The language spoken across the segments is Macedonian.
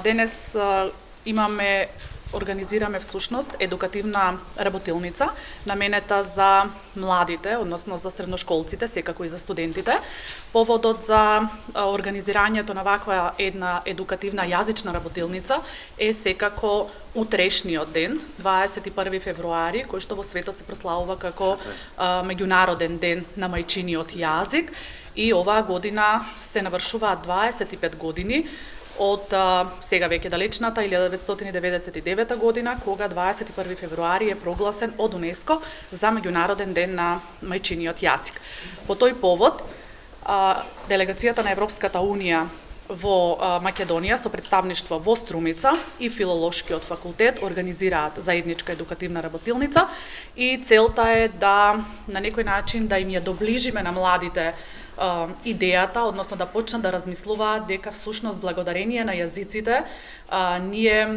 Денес организираме всушност едукативна работилница наменета за младите, односно за средношколците, секако и за студентите. Поводот за организирањето на ваква една едукативна јазична работилница е секако утрешниот ден, 21 февруари, кој што во светот се прославува како меѓународен ден на мајчиниот јазик, и оваа година се навршуваат 25 години од сега веќе далечната 1999 година, кога 21 февруари е прогласен од УНЕСКО за меѓународен ден на мајчиниот јазик. По тој повод, делегацијата на Европската унија во Македонија со представништво во Струмица и Филолошкиот факултет организираат заедничка едукативна работилница и целта е да на некој начин да им ја доближиме на младите идејата, односно да почнат да размислуваат дека всушност благодарение на јазиците ние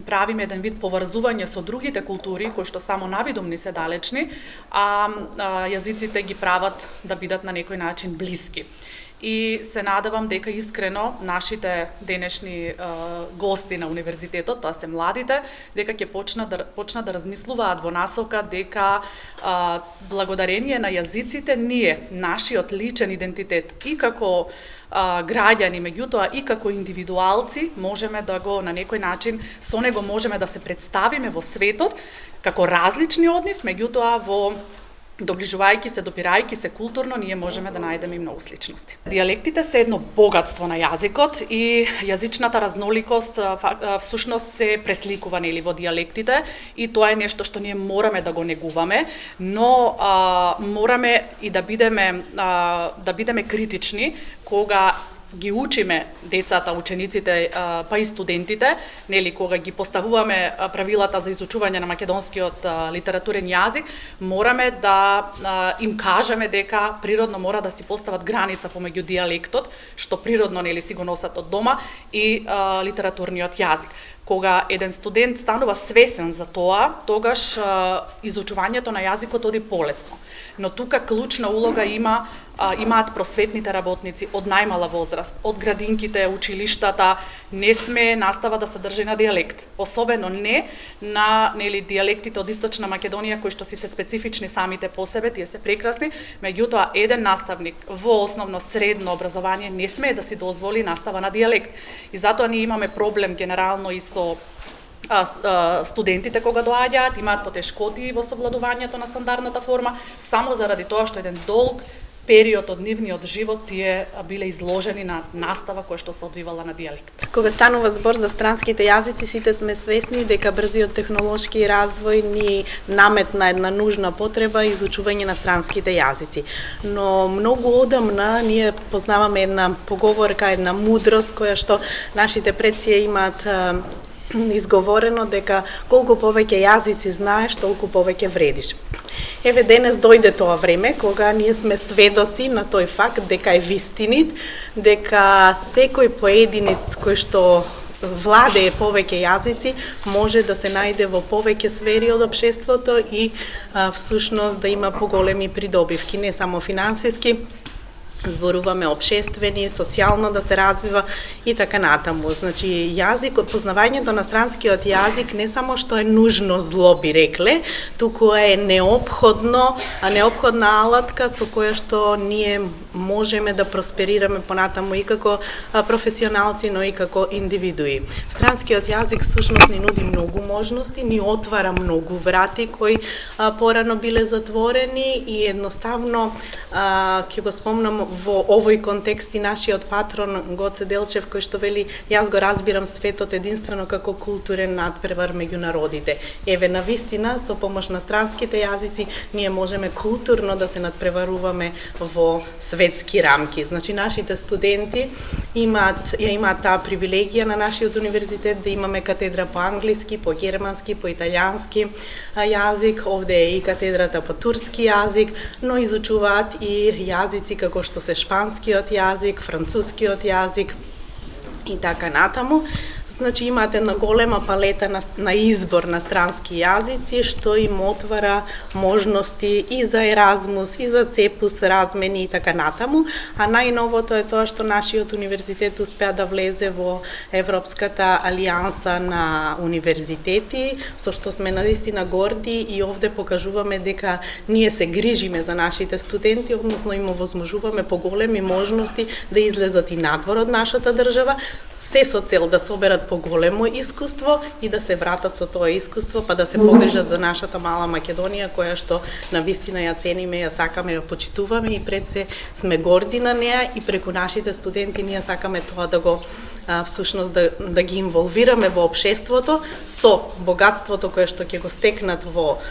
правиме еден вид поврзување со другите култури кои што само навидум ни се далечни, а јазиците ги прават да бидат на некој начин блиски. И се надевам дека искрено нашите денешни гости на универзитетот, тоа се младите, дека ќе почнат да размислуваат во насока дека благодарение на јазиците ние, нашиот личен идентитет и како граѓани, меѓутоа и како индивидуалци, можеме да го на некој начин со него можеме да се представиме во светот како различни од нив, меѓутоа во доближувајќи се, допирајќи се културно, ние можеме да најдеме и многу сличности. Дијалектите се едно богатство на јазикот и јазичната разноликост всушност се пресликува нели во дијалектите и тоа е нешто што ние мораме да го негуваме, но мораме и да бидеме критични кога ги учиме децата, учениците, па и студентите, нели кога ги поставуваме правилата за изучување на македонскиот литературен јазик, мораме да им кажеме дека природно мора да си постават граница помеѓу дијалектот, што природно нели си го носат од дома, и литературниот јазик. Кога еден студент станува свесен за тоа, тогаш изучувањето на јазикот оди полесно. Но тука клучна улога имаат просветните работници од најмала возраст, од градинките, училиштата. Не сме настава да се држи на дијалект, особено не на дијалектите од Источна Македонија кои што си се специфични самите по себе, тие се прекрасни, меѓутоа еден наставник во основно средно образование не смее да си дозволи настава на дијалект. И затоа ние имаме проблем генерално и со студентите кога доаѓаат, имаат потешкоти во совладувањето на стандардната форма, само заради тоа што еден долг период од нивниот живот тие биле изложени на настава која што се одвивала на дијалект. Кога станува збор за странските јазици, сите сме свесни дека брзиот технолошки развој ни наметна една нужна потреба изучување на странските јазици. Но многу одамна ние познаваме една поговорка, една мудрост која што нашите предци имаат изговорено дека колку повеќе јазици знаеш, толку повеќе вредиш. Еве денес дојде тоа време кога ние сме сведоци на тој факт дека е вистинит, дека секој поединец кој што владее повеќе јазици може да се најде во повеќе сфери од општеството и всушност да има поголеми придобивки, не само финансиски, зборуваме општествени, социјално да се развива и така натаму. Значи, јазикот, познавањето на странскиот јазик не само што е нужно зло, би рекле, туку е неопходна алатка со која што ние можеме да просперираме понатаму и како професионалци, но и како индивидуи. Странскиот јазик всушност ни нуди многу можности, ни отвара многу врати кои порано биле затворени и едноставно ќе го спомнам во овој контекст и нашиот патрон Гоце Делчев кој што вели јас го разбирам светот единствено како културен надпревар меѓу народите. Еве навистина со помош на странските јазици ние можеме културно да се надпреваруваме во светски рамки. Значи нашите студенти имаат таа привилегија на нашиот универзитет да имаме катедра по англиски, по германски, по италијански јазик, овде е и катедрата по турски јазик, но изучуваат и јазици како што се шпанскиот јазик, францускиот јазик и така натаму. Значи имате една голема палета на избор на странски јазици, што им отвара можности и за Еразмус, и за Цепус, размени и така натаму, а најновото е тоа што нашиот универзитет успеа да влезе во Европската алијанса на универзитети, со што сме наистина горди и овде покажуваме дека ние се грижиме за нашите студенти, односно им овозможуваме поголеми можности да излезат и надвор од нашата држава, се со цел да соберат поголемо искуство и да се вратат со тоа искуство, па да се погрижат за нашата мала Македонија, која што навистина ја цениме, ја сакаме, ја почитуваме и пред се сме горди на неа и преку нашите студенти ние сакаме тоа да го всушност да ги инволвираме во општеството со богатството кое што ќе го стекнат во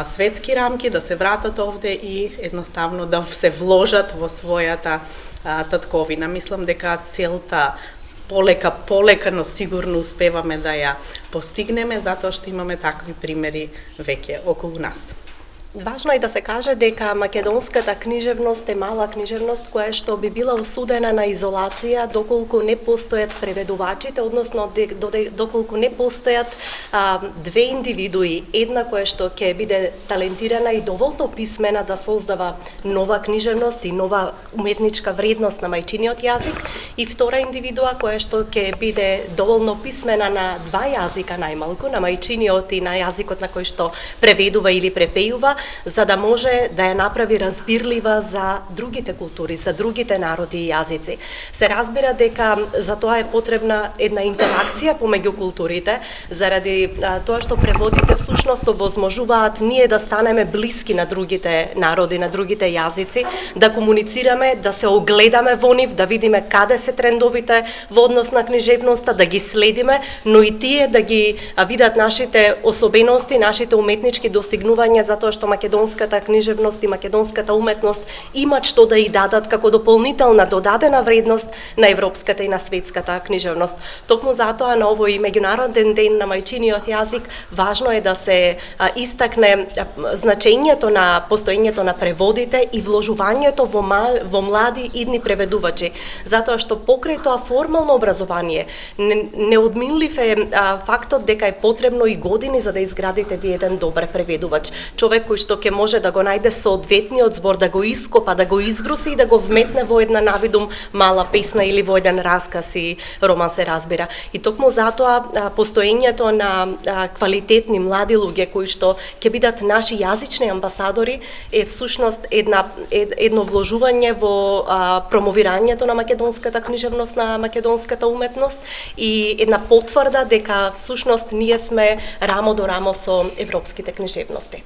светски рамки, да се вратат овде и едноставно да се вложат во својата татковина. Мислам дека целта полека, но сигурно успеваме да ја постигнеме, затоа што имаме такви примери веќе околу нас. Важно е да се каже дека македонската книжевност е мала книжевност која што би била осудена на изолација доколку не постојат преведувачите, односно доколку не постојат две индивидуи, една која што ќе биде талентирана и доволно писмена да создава нова книжевност и нова уметничка вредност на мајчиниот јазик, и втора индивидуа која што ќе биде доволно писмена на два јазика најмалку, на мајчиниот и на јазикот на кој што преведува или препејува, за да може да ја направи разбирлива за другите култури, за другите народи и јазици. Се разбира дека за тоа е потребна една интеракција помеѓу културите, заради тоа што преводите всушност овозможуваат ние да станеме блиски на другите народи, на другите јазици, да комуницираме, да се огледаме во нив, да видиме каде се трендовите во однос на книжевноста, да ги следиме, но и тие да ги видат нашите особености, нашите уметнички достигнувања, затоа што македонската книжевност и македонската уметност имат што да и дадат како дополнителна додадена вредност на европската и на светската книжевност. Токму затоа на овој меѓународен ден на мајчиниот јазик важно е да се истакне значењето на постоењето на преводите и вложувањето во млади идни преведувачи, затоа што покрај тоа формално образование неодминлив е фактот дека е потребно и години за да изградите ви еден добар преведувач, човек кој што ќе може да го најде соодветниот збор, да го ископа, да го избруси и да го вметне во една навидум мала песна или во еден расказ и роман, се разбира. И токму затоа постоењето на квалитетни млади луѓе кои што ќе бидат наши јазични амбасадори е всушност едно вложување во промовирањето на македонската книжевност, на македонската уметност и една потврда дека всушност ние сме рамо до рамо со европските книжевности.